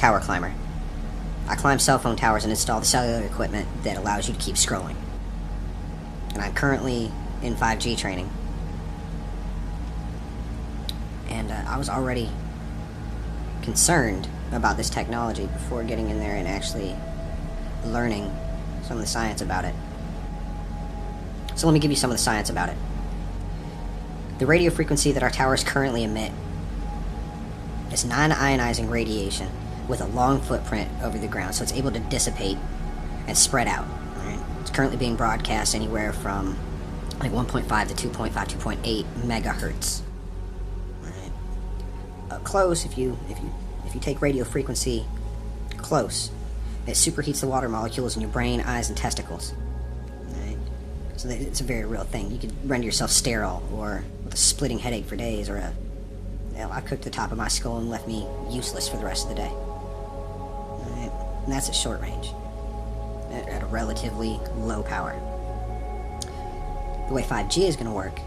tower climber. I climb cell phone towers and install the cellular equipment that allows you to keep scrolling. And I'm currently in 5G training. And I was already concerned about this technology before getting in there and actually learning some of the science about it. So let me give you some of the science about it. The radio frequency that our towers currently emit is non-ionizing radiation with a long footprint over the ground, so it's able to dissipate and spread out. Right? It's currently being broadcast anywhere from like 1.5 to 2.5, 2.8 megahertz. Right? Up close, if you take radio frequency close, it superheats the water molecules in your brain, eyes, and testicles. Right? So it's a very real thing. You could render yourself sterile or with a splitting headache for days, or I cooked the top of my skull and left me useless for the rest of the day. Right? And that's at short range, at a relatively low power. The way 5G is going to work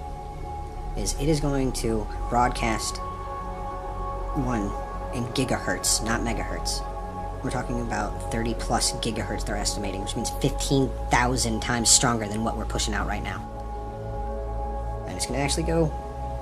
is it is going to broadcast in gigahertz, not megahertz. We're talking about 30 plus gigahertz they're estimating, which means 15,000 times stronger than what we're pushing out right now. And it's going to actually go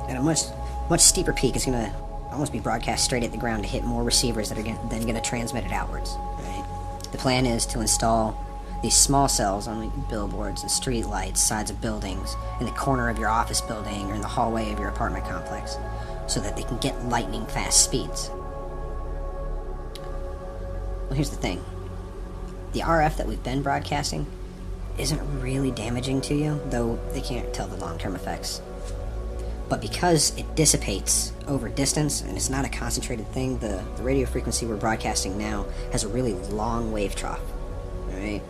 at a much steeper peak. It's going to almost be broadcast straight at the ground to hit more receivers that are then going to transmit it outwards. Right? The plan is to install these small cells on billboards and street lights, sides of buildings, in the corner of your office building or in the hallway of your apartment complex, so that they can get lightning fast speeds. Well, here's the thing. The RF that we've been broadcasting isn't really damaging to you, though they can't tell the long-term effects. But because it dissipates over distance, and it's not a concentrated thing, the radio frequency we're broadcasting now has a really long wave trough. Alright?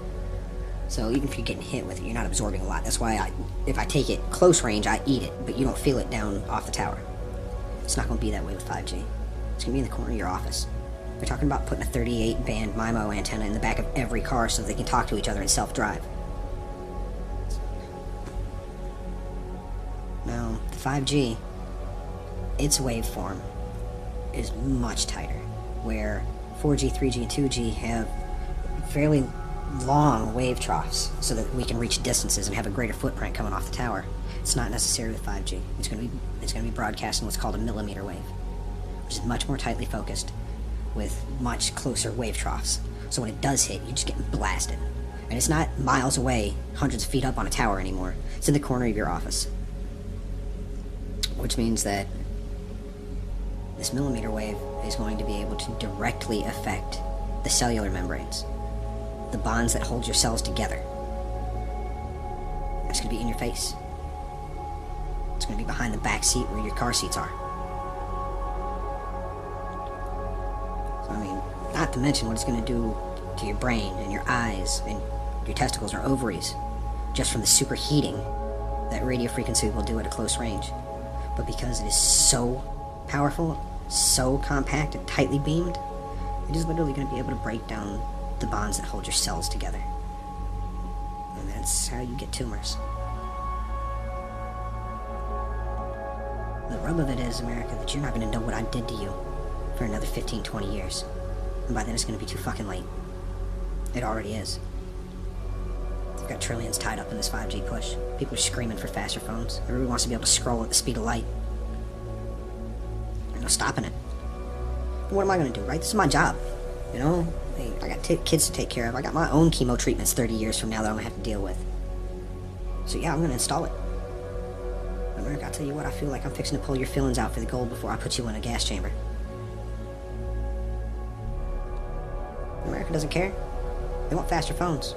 So even if you're getting hit with it, you're not absorbing a lot. That's why if I take it close range, I eat it, but you don't feel it down off the tower. It's not going to be that way with 5G. It's going to be in the corner of your office. They're talking about putting a 38-band MIMO antenna in the back of every car so they can talk to each other and self-drive. Now, the 5G, its waveform is much tighter, where 4G, 3G, and 2G have fairly long wave troughs so that we can reach distances and have a greater footprint coming off the tower. It's not necessary with 5G. It's going to be broadcasting what's called a millimeter wave, which is much more tightly focused with much closer wave troughs. So when it does hit, you're just getting blasted. And it's not miles away, hundreds of feet up on a tower anymore. It's in the corner of your office. Which means that this millimeter wave is going to be able to directly affect the cellular membranes, the bonds that hold your cells together. It's going to be in your face. It's going to be behind the back seat where your car seats are. So, I mean, not to mention what it's going to do to your brain and your eyes and your testicles or ovaries, just from the superheating that radio frequency will do at a close range. But because it is so powerful, so compact and tightly beamed, it is literally going to be able to break down the bonds that hold your cells together. And that's how you get tumors. The rub of it is, America, that you're not going to know what I did to you for another 15, 20 years. And by then it's going to be too fucking late. It already is. We've got trillions tied up in this 5G push. People are screaming for faster phones. Everybody wants to be able to scroll at the speed of light. There's no stopping it. But what am I going to do, right? This is my job. You know? I got kids to take care of. I got my own chemo treatments 30 years from now that I'm going to have to deal with. So yeah, I'm going to install it. America, I'll tell you what, I feel like I'm fixing to pull your fillings out for the gold before I put you in a gas chamber. America doesn't care. They want faster phones.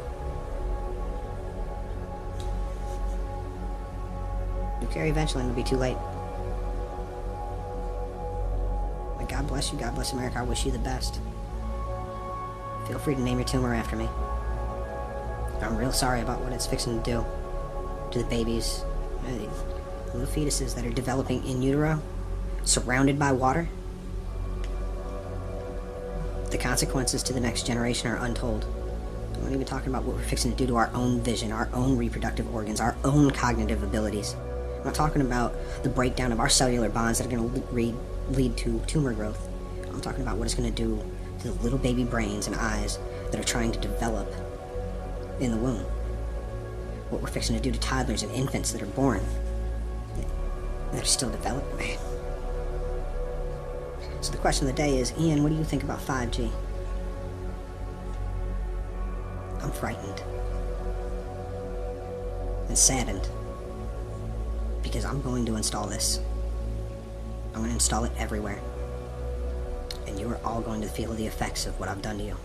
You'll care eventually and it'll be too late. But God bless you, God bless America, I wish you the best. Feel free to name your tumor after me. I'm real sorry about what it's fixing to do to the babies, the little fetuses that are developing in utero, surrounded by water. The consequences to the next generation are untold. I'm not even talking about what we're fixing to do to our own vision, our own reproductive organs, our own cognitive abilities. I'm not talking about the breakdown of our cellular bonds that are going to lead to tumor growth. I'm talking about what it's going to do to to the little baby brains and eyes that are trying to develop in the womb. What we're fixing to do to toddlers and infants that are born, that are still developing, man. So the question of the day is, Ian, what do you think about 5G? I'm frightened and saddened because I'm going to install this. I'm going to install it everywhere. And you are all going to feel the effects of what I've done to you.